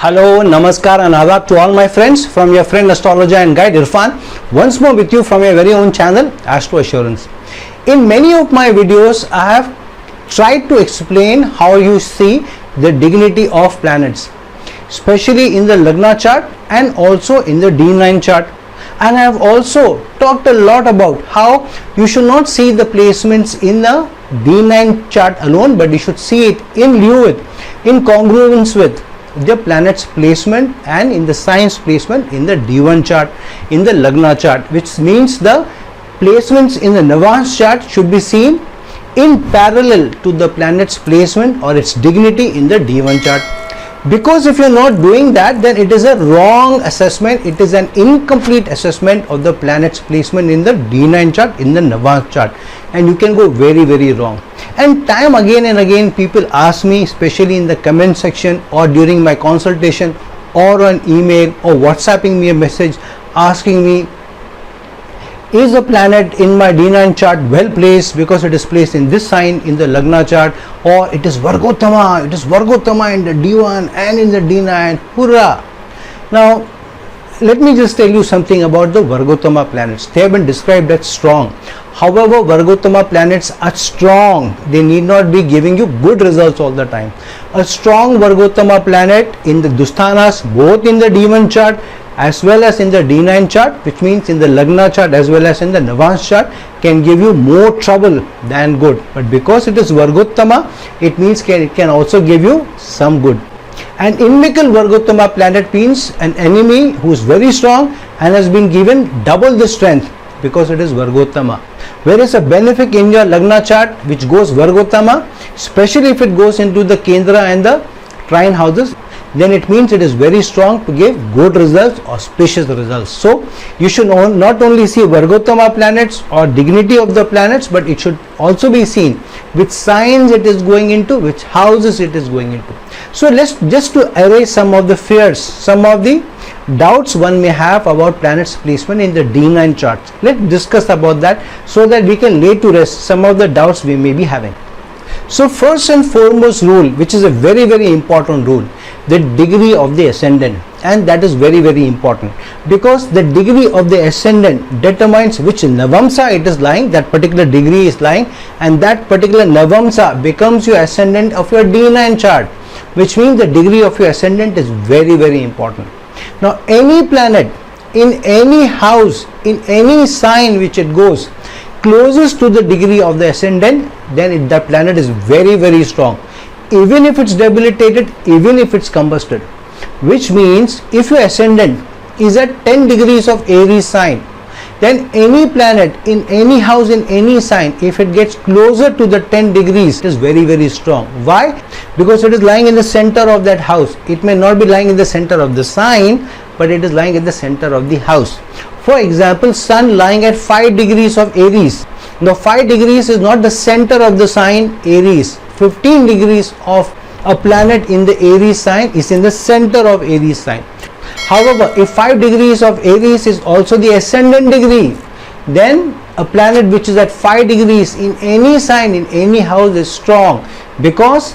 Hello, Namaskar and Adab to all my friends from your friend astrologer and guide Irfan, once more with you from your very own channel Astro Assurance. In many of my videos I have tried to explain how you see the dignity of planets, especially in the Lagna chart and also in the D9 chart, and I have also talked a lot about how you should not see the placements in the D9 chart alone, but you should see it in lieu with, in congruence with the planet's placement and in the signs placement in the D1 chart, in the Lagna chart, which means the placements in the Navamsa chart should be seen in parallel to the planet's placement or its dignity in the D1 chart. Because if you are not doing that, then it is a wrong assessment, it is an incomplete assessment of the planet's placement in the D9 chart, in the Navamsa chart, and you can go very wrong. And time again and again people ask me, especially in the comment section or during my consultation or on email or WhatsApping me a message asking me, is a planet in my D9 chart well placed because it is placed in this sign in the Lagna chart, or it is Vargottama in the D1 and in the D9, hurrah. Now let me just tell you something about the Vargottama planets. They have been described as strong. However, Vargottama planets are strong. They need not be giving you good results all the time. A strong Vargottama planet in the Dusthanas, both in the D1 chart as well as in the D9 chart, which means in the Lagna chart as well as in the Navamsa chart, can give you more trouble than good. But because it is Vargottama, it means it can also give you some good. An inimical Vargottama planet means an enemy who is very strong and has been given double the strength because it is Vargottama. Whereas a benefic in your Lagna chart which goes Vargottama, especially if it goes into the Kendra and the trine houses, then it means it is very strong to give good results, auspicious results. So you should not only see Vargottama planets or dignity of the planets, but it should also be seen which signs it is going into, which houses it is going into. So let's just to erase some of the fears, some of the doubts one may have about planets placement in the D9 charts. Let's discuss about that so that we can lay to rest some of the doubts we may be having. So first and foremost rule, which is a very important rule, the degree of the ascendant, and that is very important, because the degree of the ascendant determines which Navamsa it is lying, that particular degree is lying, and that particular Navamsa becomes your ascendant of your D9 chart, which means the degree of your ascendant is very important. Now any planet in any house, in any sign which it goes closest to the degree of the ascendant, then that planet is very strong, even if it's debilitated, even if it's combusted. Which means if your ascendant is at 10 degrees of Aries sign, then any planet in any house, in any sign, if it gets closer to the 10 degrees, it is very strong. Why? Because it is lying in the center of that house. It may not be lying in the center of the sign, but it is lying in the center of the house. For example, Sun lying at 5 degrees of Aries. Now 5 degrees is not the center of the sign Aries. 15 degrees of a planet in the Aries sign is in the center of Aries sign. However, if 5 degrees of Aries is also the ascendant degree, then a planet which is at 5 degrees in any sign, in any house, is strong, because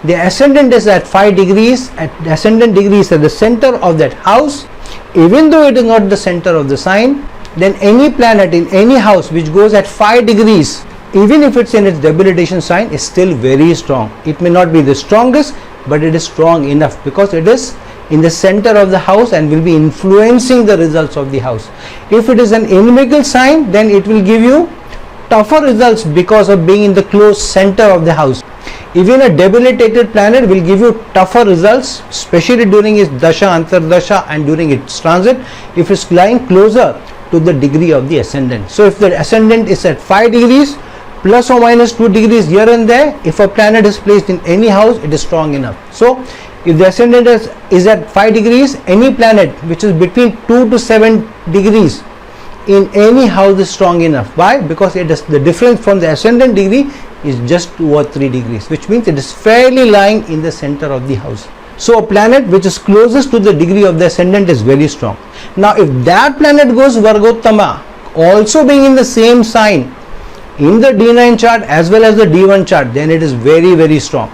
the ascendant is at 5 degrees, the ascendant degree is at the center of that house. Even though it is not the center of the sign, then any planet in any house which goes at 5 degrees, even if it's in its debilitation sign, is still very strong. It may not be the strongest, but it is strong enough because it is in the center of the house and will be influencing the results of the house. If it is an inimical sign, then it will give you tougher results because of being in the close center of the house. Even a debilitated planet will give you tougher results, especially during its dasha, antardasha, and during its transit, if it's lying closer to the degree of the ascendant. So if the ascendant is at 5 degrees, plus or minus 2 degrees here and there, if a planet is placed in any house, it is strong enough. So if the ascendant is at 5 degrees, any planet which is between 2 to 7 degrees in any house is strong enough. Why? Because it is the difference from the ascendant degree is just 2 or 3 degrees, which means it is fairly lying in the center of the house. So a planet which is closest to the degree of the ascendant is very strong. Now if that planet goes Vargottama, also being in the same sign in the D9 chart as well as the D1 chart, then it is very strong.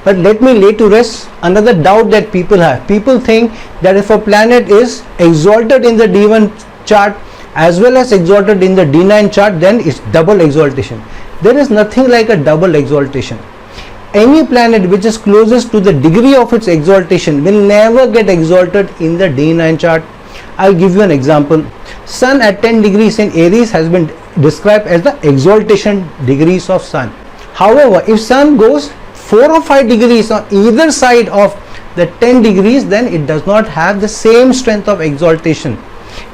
But let me lay to rest another doubt that people have. People think that if a planet is exalted in the D1 chart as well as exalted in the D9 chart, then it's double exaltation. There is nothing like a double exaltation. Any planet which is closest to the degree of its exaltation will never get exalted in the D9 chart. I'll give you an example. Sun at 10 degrees in Aries has been described as the exaltation degrees of Sun. However, if Sun goes 4 or 5 degrees on either side of the 10 degrees, then it does not have the same strength of exaltation,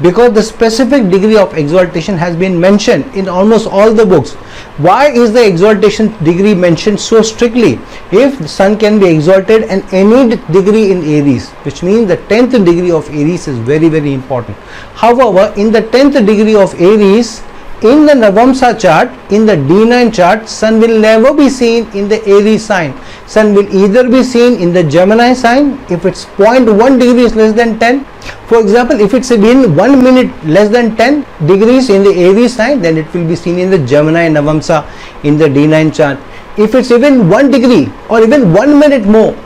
because the specific degree of exaltation has been mentioned in almost all the books. Why is the exaltation degree mentioned so strictly? If the Sun can be exalted in any degree in Aries, which means the 10th degree of Aries is very, very important. However, in the 10th degree of Aries, in the Navamsa chart, in the D9 chart, Sun will never be seen in the Aries sign. Sun will either be seen in the Gemini sign if it's 0.1 degrees less than 10. For example, if it's within 1 minute less than 10 degrees in the Aries sign, then it will be seen in the Gemini Navamsa in the D9 chart. If it's even 1 degree or even 1 minute more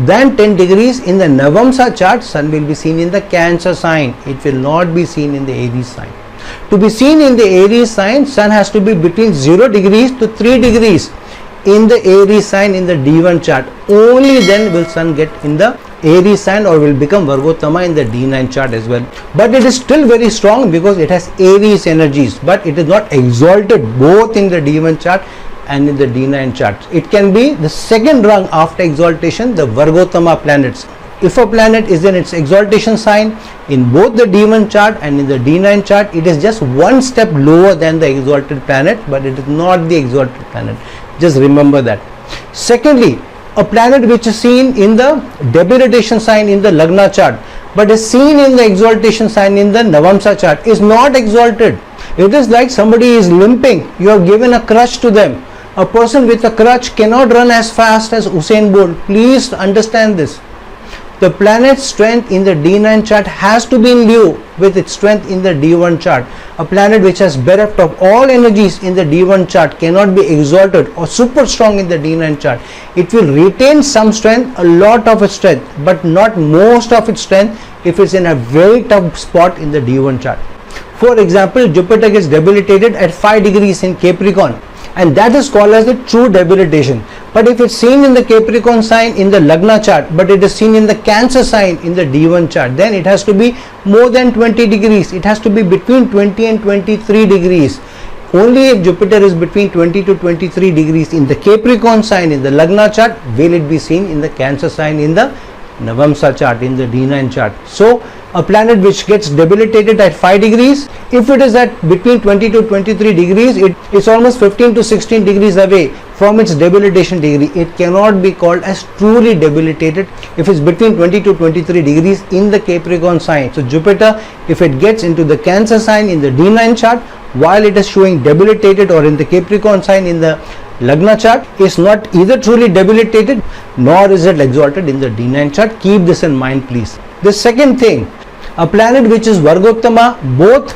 than 10 degrees in the Navamsa chart, Sun will be seen in the Cancer sign. It will not be seen in the Aries sign. To be seen in the Aries sign, Sun has to be between 0 degrees to 3 degrees in the Aries sign in the D1 chart. Only then will Sun get in the Aries sign or will become Vargottama in the D9 chart as well. But it is still very strong because it has Aries energies, but it is not exalted both in the D1 chart and in the D9 chart. It can be the second rung after exaltation, the Vargottama planets. If a planet is in its exaltation sign in both the D1 chart and in the D9 chart, it is just one step lower than the exalted planet, but it is not the exalted planet. Just remember that. Secondly, a planet which is seen in the debilitation sign in the Lagna chart but is seen in the exaltation sign in the Navamsa chart is not exalted. It is like somebody is limping. You have given a crutch to them. A person with a crutch cannot run as fast as Usain Bolt. Please understand this. The planet's strength in the D9 chart has to be in lieu with its strength in the D1 chart. A planet which has bereft of all energies in the D1 chart cannot be exalted or super strong in the D9 chart. It will retain some strength, a lot of its strength, but not most of its strength if it's in a very tough spot in the D1 chart. For example, Jupiter gets debilitated at 5 degrees in Capricorn, and that is called as the true debilitation. But if it's seen in the Capricorn sign in the Lagna chart, but it is seen in the Cancer sign in the D1 chart, then it has to be more than 20 degrees. It has to be between 20 and 23 degrees. Only if Jupiter is between 20 to 23 degrees in the Capricorn sign in the Lagna chart will it be seen in the Cancer sign in the Navamsa chart, in the D9 chart. So a planet which gets debilitated at 5 degrees, if it is at between 20 to 23 degrees, it is almost 15 to 16 degrees away from its debilitation degree. It cannot be called as truly debilitated if it's between 20 to 23 degrees in the Capricorn sign. So Jupiter, if it gets into the Cancer sign in the D9 chart, while it is showing debilitated, or in the Capricorn sign in the Lagna chart, is not either truly debilitated nor is it exalted in the D9 chart. Keep this in mind, please. The second thing, a planet which is Vargottama both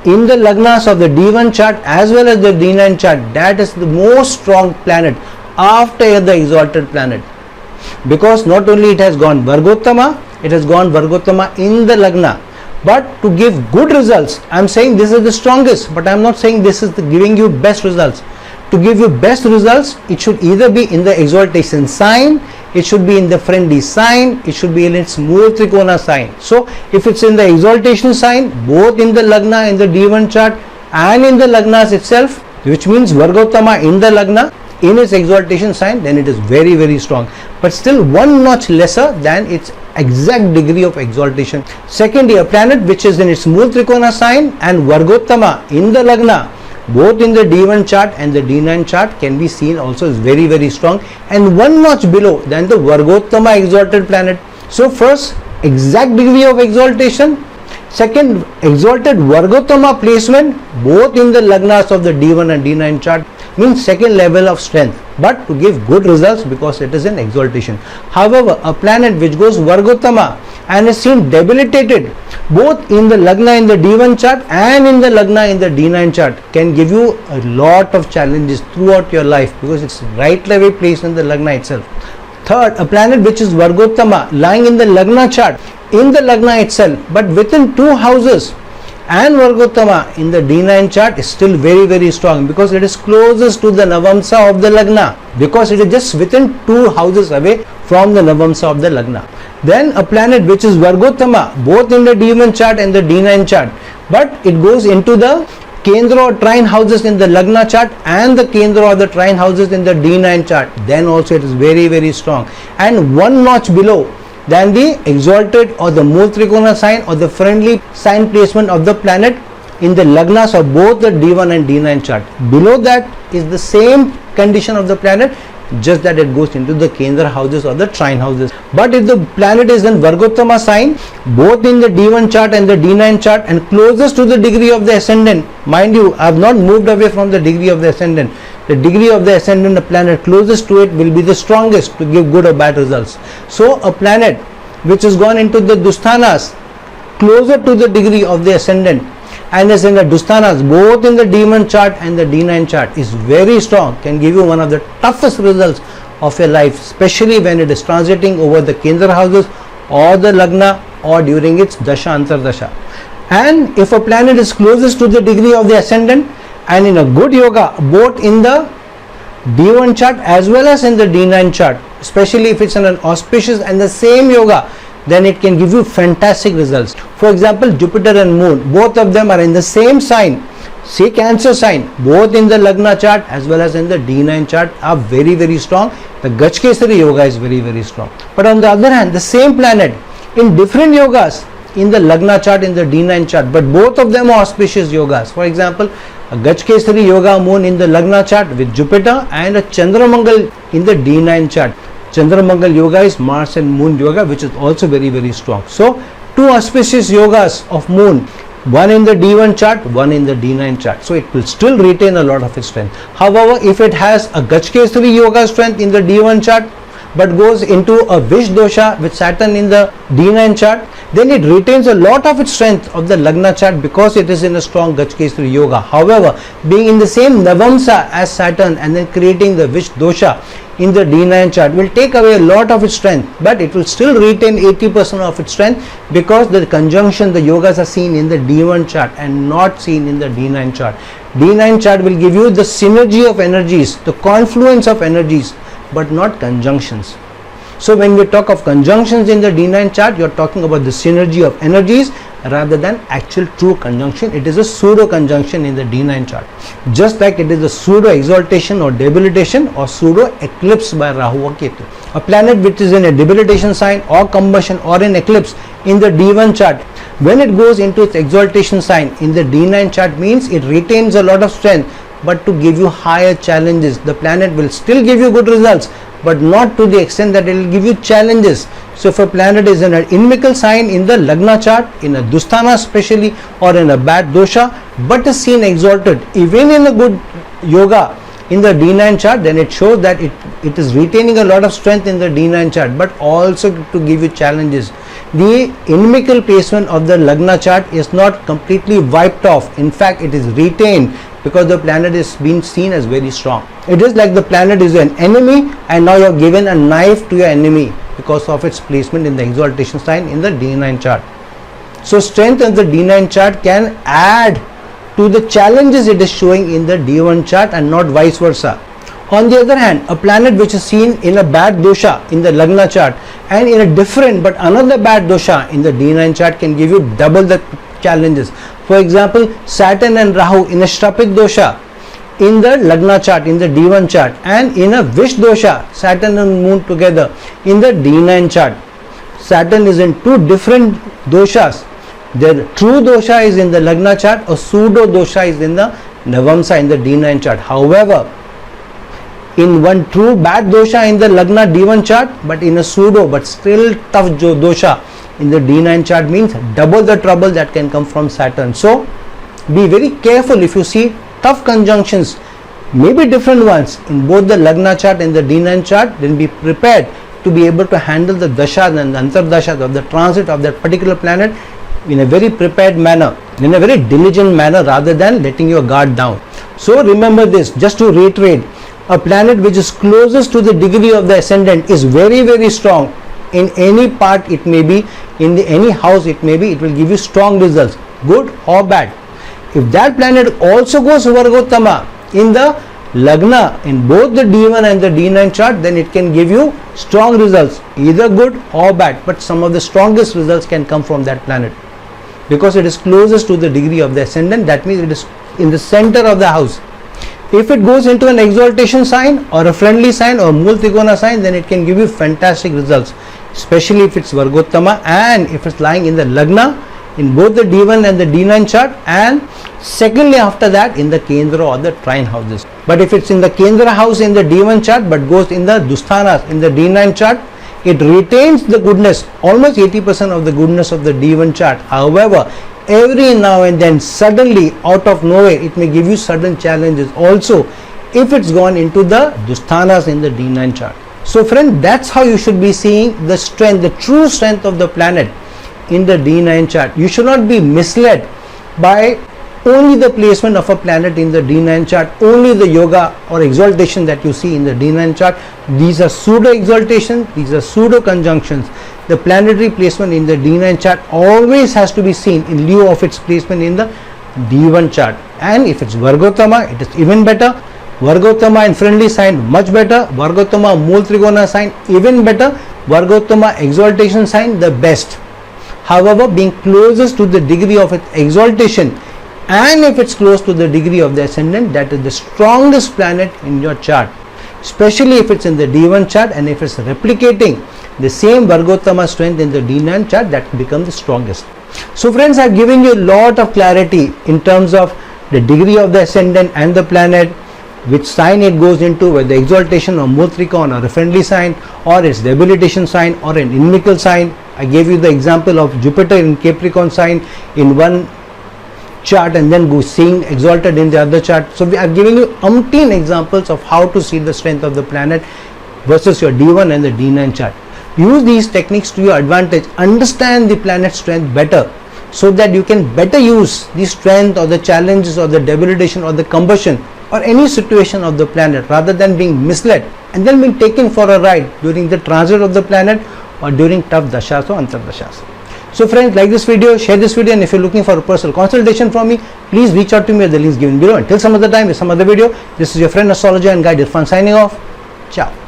in the Lagnas of the D1 chart as well as the D9 chart, that is the most strong planet after the exalted planet, because not only it has gone Vargottama, it has gone Vargottama in the Lagna. But to give good results, I am saying this is the strongest, but I am not saying this is giving you best results. To give you best results, it should either be in the exaltation sign, it should be in the friendly sign, it should be in its Mool Trikona sign. So if it's in the exaltation sign, both in the Lagna, in the D1 chart and in the Lagnas itself, which means Vargottama in the Lagna, in its exaltation sign, then it is very, very strong, but still one notch lesser than its exact degree of exaltation. Secondly, a planet which is in its Mool Trikona sign and Vargottama in the Lagna, both in the D1 chart and the D9 chart, can be seen also is very, very strong and one notch below than the Vargottama exalted planet. So first, exact degree of exaltation. Second, exalted Vargottama placement both in the Lagnas of the D1 and D9 chart, means second level of strength, but to give good results because it is an exaltation. However, a planet which goes Vargottama and is seen debilitated both in the Lagna in the D1 chart and in the Lagna in the D9 chart, can give you a lot of challenges throughout your life because it's right away placed in the Lagna itself. Third, a planet which is Vargottama lying in the Lagna chart, in the Lagna itself, but within 2 houses, and Vargottama in the D9 chart is still very, very strong because it is closest to the Navamsa of the Lagna, because it is just within 2 houses away from the Navamsa of the Lagna. Then a planet which is Vargottama both in the D1 chart and the D9 chart, but it goes into the Kendra or trine houses in the Lagna chart and the Kendra or the trine houses in the D9 chart, then also it is very, very strong, and 1 notch below than the exalted or the Mool Trikona sign or the friendly sign placement of the planet in the Lagnas of both the D1 and D9 chart. Below that is the same condition of the planet, just that it goes into the Kendra houses or the trine houses. But if the planet is in Vargottama sign both in the D1 chart and the D9 chart and closest to the degree of the ascendant, mind you, I have not moved away from the degree of the ascendant. The degree of the ascendant, the planet closest to it will be the strongest to give good or bad results. So a planet which has gone into the Dusthanas closer to the degree of the ascendant and is in the Dusthanas both in the D1 chart and the D9 chart is very strong, can give you one of the toughest results of your life, especially when it is transiting over the Kendra houses or the Lagna or during its Dasha Antardasha. And if a planet is closest to the degree of the ascendant and in a good yoga both in the D1 chart as well as in the D9 chart, especially if it's in an auspicious and the same yoga, then it can give you fantastic results. For example, Jupiter and Moon, both of them are in the same sign, say Cancer sign, both in the Lagna chart as well as in the D9 chart are very, very strong. The Gajkesari yoga is very, very strong. But on the other hand, the same planet in different yogas in the Lagna chart, in the D9 chart, but both of them are auspicious yogas. For example, a Gajkesari yoga moon in the Lagna chart with Jupiter and a Chandramangal in the D9 chart. Chandramangal yoga is Mars and Moon yoga, which is also very, very strong. So 2 auspicious yogas of Moon, one in the D1 chart, one in the D9 chart. So it will still retain a lot of its strength. However, if it has a Gajkesari yoga strength in the D1 chart but goes into a Vish dosha with Saturn in the D9 chart, then it retains a lot of its strength of the Lagna chart because it is in a strong Gajkesari yoga. However, being in the same Navamsa as Saturn and then creating the Vish dosha in the D9 chart will take away a lot of its strength, but it will still retain 80% of its strength because the conjunction, the yogas are seen in the D1 chart and not seen in the D9 chart. D9 chart will give you the synergy of energies, the confluence of energies, but not conjunctions. So when we talk of conjunctions in the D9 chart, you are talking about the synergy of energies rather than actual true conjunction. It is a pseudo conjunction in the D9 chart, just like it is a pseudo exaltation or debilitation or pseudo eclipse by Rahu or Ketu. A planet which is in a debilitation sign or combustion or an eclipse in the D1 chart, when it goes into its exaltation sign in the D9 chart, means it retains a lot of strength, but to give you higher challenges. The planet will still give you good results, but not to the extent that it will give you challenges. So if a planet is in an inimical sign in the Lagna chart, in a Dusthana especially, or in a bad dosha, but is seen exalted even in a good yoga in the D9 chart, then it shows that it is retaining a lot of strength in the D9 chart, but also to give you challenges. The inimical placement of the Lagna chart is not completely wiped off. In fact, it is retained because the planet is being seen as very strong. It is like the planet is an enemy and now you are given a knife to your enemy because of its placement in the exaltation sign in the D9 chart. So strength of the D9 chart can add to the challenges it is showing in the D1 chart and not vice versa. On the other hand, a planet which is seen in a bad dosha in the Lagna chart and in a different but another bad dosha in the D9 chart can give you double the challenges. For example, Saturn and Rahu in a Shrapik dosha in the Lagna chart, in the D1 chart, and in a Vish dosha, Saturn and Moon together in the D9 chart. Saturn is in 2 different doshas. The true dosha is in the Lagna chart, a pseudo dosha is in the Navamsa in the D9 chart. However, in one true bad dosha in the Lagna D1 chart, but in a pseudo but still tough dosha in the D9 chart, means double the trouble that can come from Saturn. So be very careful if you see tough conjunctions, maybe different ones in both the Lagna chart and the D9 chart, then be prepared to be able to handle the dashas and the antardashas of the transit of that particular planet in a very prepared manner, in a very diligent manner, rather than letting your guard down. So remember this, just to reiterate, a planet which is closest to the degree of the ascendant is very, very strong. In any part it may be, in any house it may be, it will give you strong results, good or bad. If that planet also goes Vargottama in the Lagna, in both the D1 and the D9 chart, then it can give you strong results, either good or bad, but some of the strongest results can come from that planet because it is closest to the degree of the ascendant. That means it is in the center of the house. If it goes into an exaltation sign or a friendly sign or Mool Trikona sign, then it can give you fantastic results, especially if it's Vargottama and if it's lying in the Lagna in both the D1 and the D9 chart, and secondly after that in the Kendra or the trine houses. But if it's in the Kendra house in the D1 chart but goes in the Dusthanas in the D9 chart, it retains the goodness, almost 80% of the goodness of the D1 chart. However, every now and then suddenly out of nowhere it may give you sudden challenges also if it's gone into the Dusthanas in the D9 chart. So friend, that's how you should be seeing the strength, the true strength of the planet in the D9 chart. You should not be misled by only the placement of a planet in the D9 chart, only the yoga or exaltation that you see in the D9 chart. These are pseudo exaltations, these are pseudo conjunctions. The planetary placement in the D9 chart always has to be seen in lieu of its placement in the D1 chart. And if it's Vargottama, it is even better. Vargottama in friendly sign, much better. Vargottama Mool Trikona sign, even better. Vargottama exaltation sign, the best. However, being closest to the degree of its exaltation, and if it's close to the degree of the ascendant, that is the strongest planet in your chart, especially if it's in the D1 chart and if it's replicating the same Vargottama strength in the D9 chart, that becomes the strongest. So friends, I've given you a lot of clarity in terms of the degree of the ascendant and the planet, which sign it goes into, whether exaltation or Mool Trikona or a friendly sign or its debilitation sign or an inimical sign. I gave you the example of Jupiter in Capricorn sign in one chart and then go seeing exalted in the other chart. So we are giving you umpteen examples of how to see the strength of the planet versus your D1 and the D9 chart. Use these techniques to your advantage. Understand the planet's strength better so that you can better use the strength or the challenges or the debilitation or the combustion or any situation of the planet, rather than being misled and then being taken for a ride during the transit of the planet or during tough dashas or antardashas. So friends, like this video, share this video, and if you're looking for a personal consultation from me, please reach out to me at the links given below. Until some other time with some other video, this is your friend astrologer and guide Irfan signing off. Ciao.